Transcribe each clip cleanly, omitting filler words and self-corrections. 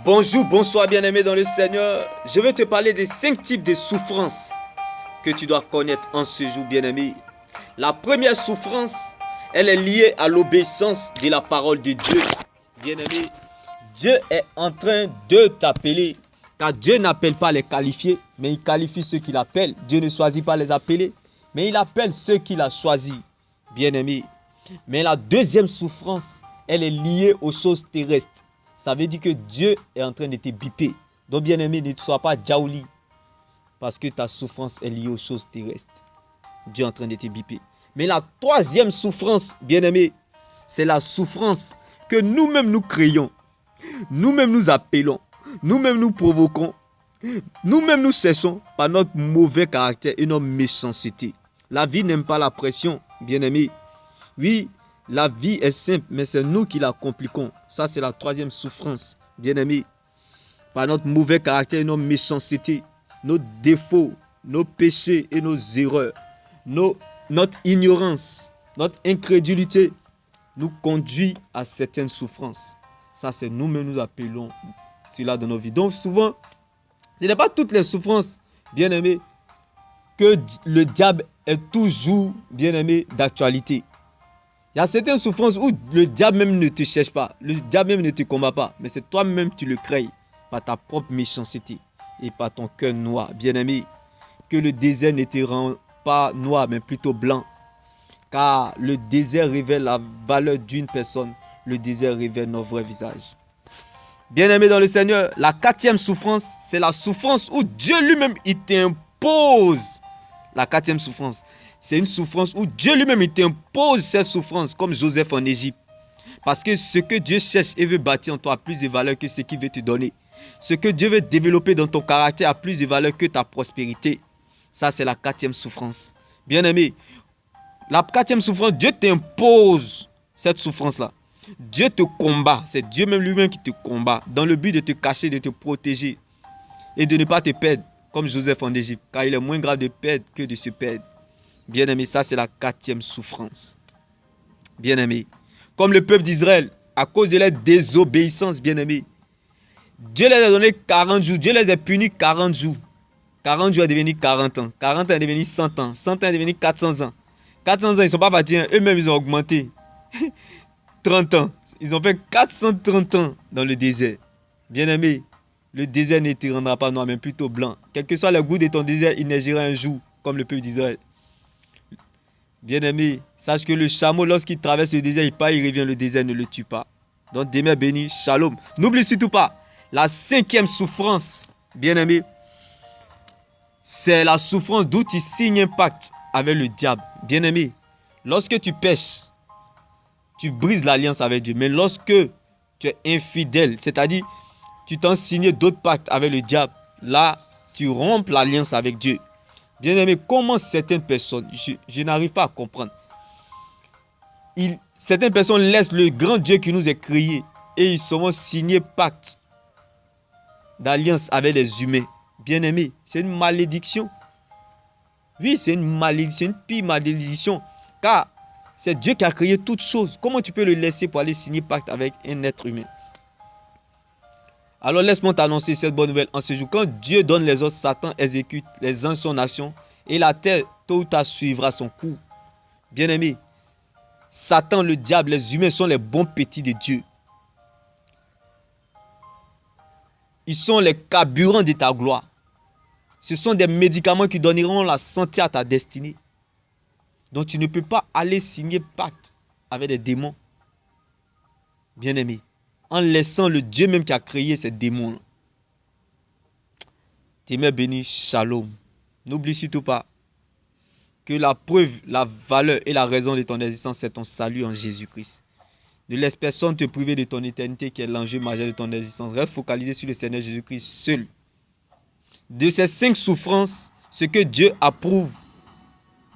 Bonjour, bonsoir bien-aimé dans le Seigneur. Je vais te parler des 5 types de souffrances que tu dois connaître en ce jour bien-aimé. La première souffrance, elle est liée à l'obéissance de la parole de Dieu. Bien-aimé, Dieu est en train de t'appeler. Car Dieu n'appelle pas les qualifiés, mais il qualifie ceux qu'il appelle. Dieu ne choisit pas les appelés, mais il appelle ceux qu'il a choisis. Bien-aimé. Mais la deuxième souffrance, elle est liée aux choses terrestres. Ça veut dire que Dieu est en train de te biper. Donc bien-aimé, ne sois pas jaouli. Parce que ta souffrance est liée aux choses terrestres. Dieu est en train de te biper. Mais la troisième souffrance, bien-aimé, c'est la souffrance que nous-mêmes nous créons. Nous-mêmes nous appelons. Nous-mêmes nous provoquons. Nous-mêmes nous cherchons par notre mauvais caractère et notre méchanceté. La vie n'aime pas la pression, bien-aimé. Oui, la vie est simple, mais c'est nous qui la compliquons. Ça, c'est la troisième souffrance, bien-aimé. Par notre mauvais caractère et notre méchanceté, nos défauts, nos péchés et nos erreurs, notre ignorance, notre incrédulité nous conduit à certaines souffrances. Ça, c'est nous-mêmes nous appelons cela dans nos vies. Donc souvent, ce n'est pas toutes les souffrances, bien-aimé, que le diable est toujours, bien-aimé, d'actualité. Il y a certaines souffrances où le diable même ne te cherche pas, le diable même ne te combat pas, mais c'est toi-même tu le crées par ta propre méchanceté et par ton cœur noir. Bien-aimé, que le désert ne te rend pas noir, mais plutôt blanc. Car le désert révèle la valeur d'une personne, le désert révèle nos vrais visages. Bien-aimé dans le Seigneur, la quatrième souffrance, c'est la souffrance où Dieu lui-même il t'impose. La quatrième souffrance, c'est une souffrance où Dieu lui-même il t'impose cette souffrance, comme Joseph en Égypte. Parce que ce que Dieu cherche et veut bâtir en toi a plus de valeur que ce qu'il veut te donner. Ce que Dieu veut développer dans ton caractère a plus de valeur que ta prospérité. Ça, c'est la quatrième souffrance. Bien-aimé, la quatrième souffrance, Dieu t'impose cette souffrance-là. Dieu te combat, c'est Dieu même lui-même qui te combat dans le but de te cacher, de te protéger et de ne pas te perdre comme Joseph en Égypte, car il est moins grave de perdre que de se perdre. Bien-aimé, ça c'est la quatrième souffrance. Bien-aimé, comme le peuple d'Israël, à cause de leur désobéissance, bien-aimé, Dieu les a donné 40 jours, Dieu les a punis 40 jours. 40 jours est devenu 40 ans, 40 ans est devenu 100 ans, 100 ans est devenu 400 ans. 400 ans, ils ne sont pas partis, eux-mêmes ils ont augmenté. 30 ans. Ils ont fait 430 ans dans le désert. Bien-aimé, le désert ne te rendra pas noir, mais plutôt blanc. Quel que soit le goût de ton désert, il neigera un jour, comme le peuple d'Israël. Bien-aimé, sache que le chameau, lorsqu'il traverse le désert, il part, il revient, le désert ne le tue pas. Donc, demeure béni, shalom. N'oublie surtout pas, la cinquième souffrance, bien-aimé, c'est la souffrance d'où tu signes un pacte avec le diable. Bien-aimé, lorsque tu pêches, tu brises l'alliance avec Dieu. Mais lorsque tu es infidèle, c'est-à-dire tu t'en signé d'autres pactes avec le diable, là, tu rompes l'alliance avec Dieu. Bien-aimé, comment certaines personnes, je n'arrive pas à comprendre. Certaines personnes laissent le grand Dieu qui nous a créés et ils sont signés pacte d'alliance avec les humains. Bien-aimé, c'est une malédiction. Oui, c'est une malédiction, une pire malédiction. Car c'est Dieu qui a créé toutes choses. Comment tu peux le laisser pour aller signer pacte avec un être humain? Alors laisse-moi t'annoncer cette bonne nouvelle en ce jour. Quand Dieu donne les ordres, Satan exécute, les anges son action et la terre tôt ou tard suivra son cours. Bien-aimé, Satan, le diable, les humains sont les bons petits de Dieu. Ils sont les carburants de ta gloire. Ce sont des médicaments qui donneront la santé à ta destinée. Donc tu ne peux pas aller signer pacte avec des démons. Bien-aimé, en laissant le Dieu même qui a créé ces démons. Demeure béni, shalom. N'oublie surtout pas que la preuve, la valeur et la raison de ton existence, c'est ton salut en Jésus-Christ. Ne laisse personne te priver de ton éternité qui est l'enjeu majeur de ton existence. Reste focalisé sur le Seigneur Jésus-Christ seul. De ces 5 souffrances, ce que Dieu approuve,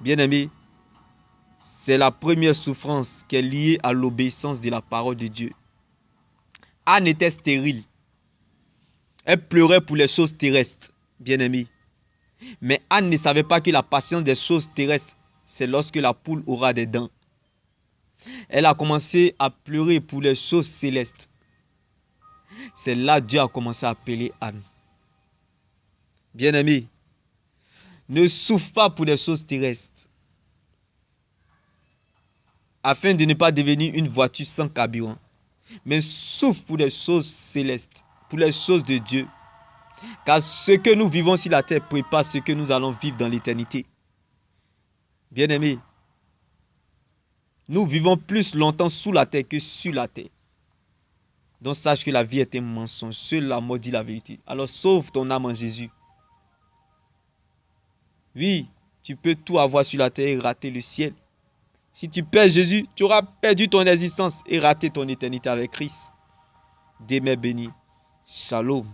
bien-aimé, c'est la première souffrance qui est liée à l'obéissance de la parole de Dieu. Anne était stérile. Elle pleurait pour les choses terrestres, bien-aimé. Mais Anne ne savait pas que la patience des choses terrestres, c'est lorsque la poule aura des dents. Elle a commencé à pleurer pour les choses célestes. C'est là que Dieu a commencé à appeler Anne. Bien-aimé, ne souffre pas pour des choses terrestres, afin de ne pas devenir une voiture sans carburant, mais souffre pour des choses célestes, pour les choses de Dieu. Car ce que nous vivons sur la terre prépare ce que nous allons vivre dans l'éternité. Bien-aimé, nous vivons plus longtemps sous la terre que sur la terre. Donc sache que la vie est un mensonge. Seule la mort dit la vérité. Alors sauve ton âme en Jésus. Oui, tu peux tout avoir sur la terre et rater le ciel. Si tu perds Jésus, tu auras perdu ton existence et raté ton éternité avec Christ. Demeure béni. Shalom.